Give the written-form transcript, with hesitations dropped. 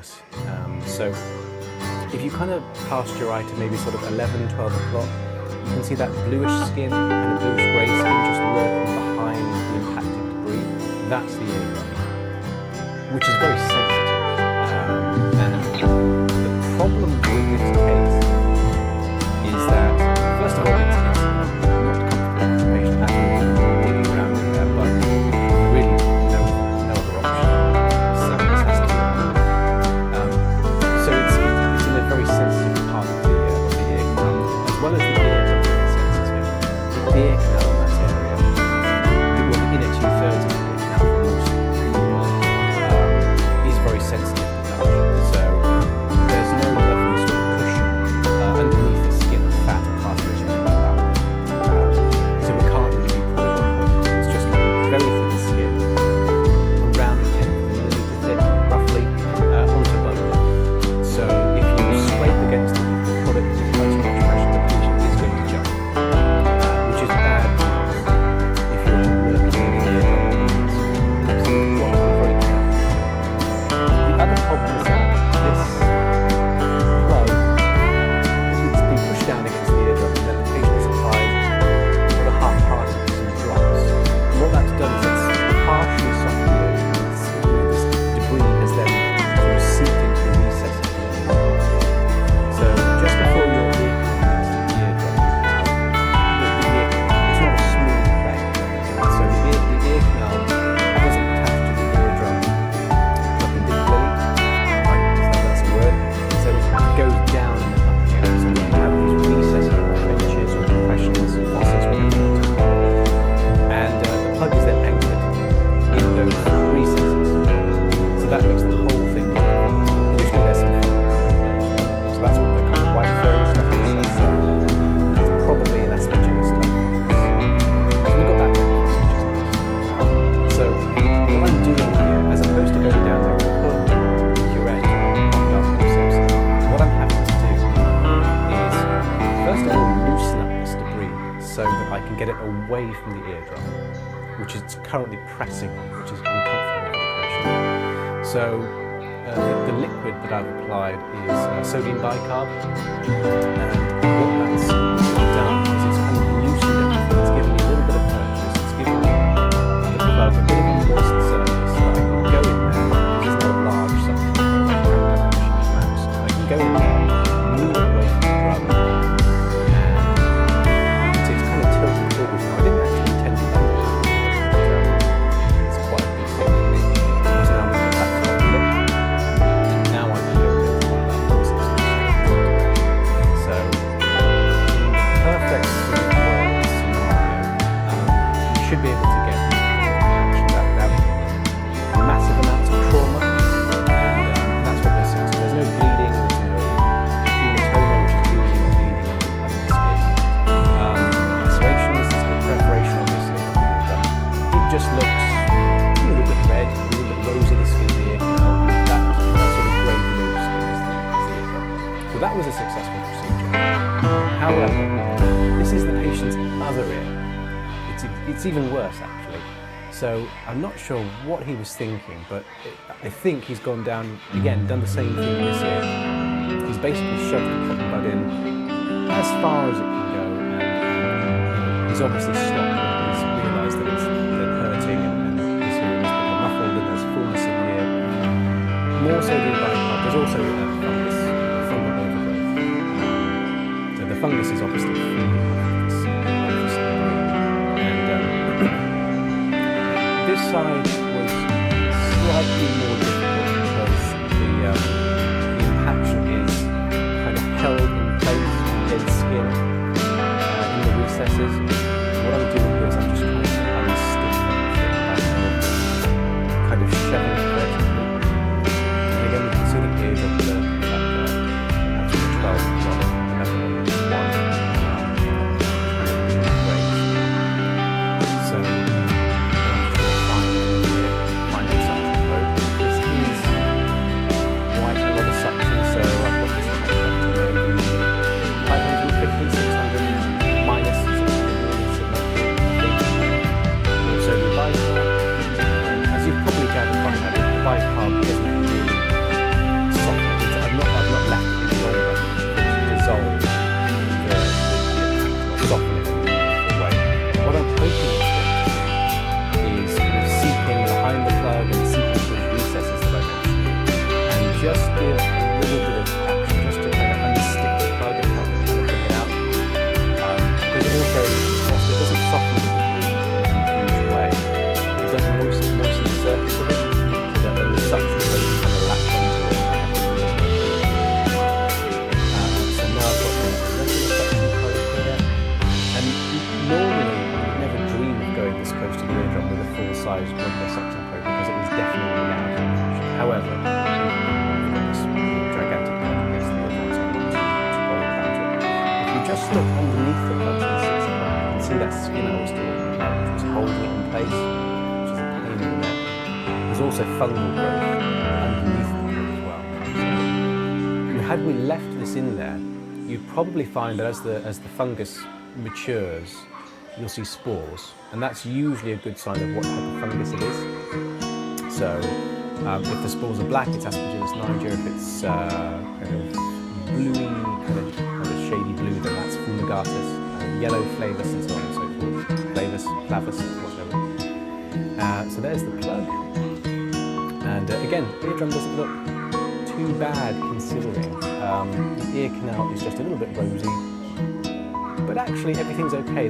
worse. So if you kind of cast your eye to maybe sort of 11, 12 o'clock, you can see that bluish skin and a bluish grey skin just lurking behind the impacted debris. That's the eardrum, which is very sensitive. And the problem with this case is that, first of all, it's not comfortable for the patient actually digging around in there, but really no other option. Sadness has to be done. So it's in a very sensitive part of the ear canal, as well as the ears are very sensitive. The ear canal in that area, well, the inner 2/3 of the ear canal for most people, is very sensitive to touch. So there's no lovely sort of cushion underneath the skin of fat or cartilage like that. So we can't really pull it up. It's just very thin skin, around a 10th of a millimetre thick, roughly, onto bone. So if you scrape against it, pull it, apply too much pressure, the patient is going to jump, which is bad news if you're working in the eardrum. So you've got to be very careful. The other problem is that this plug needs to be pushed down against the eardrum, and then the patient is applied sort of half-heartedly some drops. And what that's done is it's partially softened the ear, and this debris has then sort of seeped into the recess of the ear. So just before your ear canal gets to the eardrum, it's not a smooth play. So the ear canal doesn't attach to the eardrum perpendicularly, if that's a word. So it goes down in the upper area. So we have these recesses or trenches or depressions, fosses, whatever you want to call it. And the plug is then anchored in those recesses. So that makes the whole thing difficult. Additionally, there's some filler. So that's what the kind of white furry stuff is. That's probably an aspergillus stuff. So we've got that going, which is nice. So what I'm doing here, as opposed to going down there and put curette or forceps, what I'm having to do is, first of all, loosen up this debris so that I can get it away from the eardrum, which it's currently pressing on, which is uncomfortable for the patient. So the liquid that I've applied is sodium bicarb, and what that's done is it's kind of loosened everything. It's given me a little bit of purchase. It's given me the plug a bit of a moist surface so I can go in there. This is not a large suction like a cracked up machine mouse. I can go in there, move it away from the drum, and it's kind of tilted forward now. I didn't actually intend to do that, but it's quite a big thing for me. So now I'm going to back to my lip, and now I can go with one of that forceps. So in the perfect sort of world scenario, you should be able to get reaction without massive amounts of trauma, and that's what we're seeing. So there's no bleeding, there's no hematoma, which is losing or bleeding under the skin. Lacerations, there's no perforation, obviously. It just looks a little bit red, a little bit rosy, the skin of the ear canal. That sort of grey blue skin is the eardrum. So that was a successful procedure. However, this is the patient's other ear. It's even worse, actually. So I'm not sure what he was thinking, but I think he's gone down, again, done the same thing this ear. He's basically shoved the cotton bud in as far as it can go, and he's obviously stopped when he's realised that it's then hurting, and his hearing has become muffled, and there's fullness in the ear. More sodium bicarb. There's also fungus, fungal overgrowth. So the fungus is obviously feeding off this debris. And this side was slightly more difficult because the impaction is kind of held in place in dead skin in the recesses. What I'm doing here is I'm just trying to unstick everything by kind of shoving it vertically. And again, we can see the ears of the that's the 12 o'clock, 11 1. So find something. This just give a little bit of action just to kind of unstick the plug and help it kind of bring it out. Because also, whilst it doesn't soften the debris in a huge way, it does moisten the surface of it, so that when the suction goes kind of latch onto it. So now I've got the regular suction probe here, and normally you would never dream of going this close to the eardrum with a full-size regular suction probe because it is definitely loud. However, we've got this gigantic plug against the eardrum, so I'm not too worried about it. If you just look underneath the plug to the 6 o'clock, you can see that skin I was talking about, which was holding it in place, which is a pain in the neck. There's also fungal growth underneath the plug as well. So, had we left this in there, you'd probably find that as the fungus matures, you'll see spores, and that's usually a good sign of what type of fungus it is. So if the spores are black, it's Aspergillus niger. If it's kind of bluey, kind of shady blue, then that's Fumigatus. Yellow, flavus, and so on and so forth. Flavus, whatever. So there's the plug. And again, eardrum doesn't look too bad considering. The ear canal is just a little bit rosy, but actually everything's okay.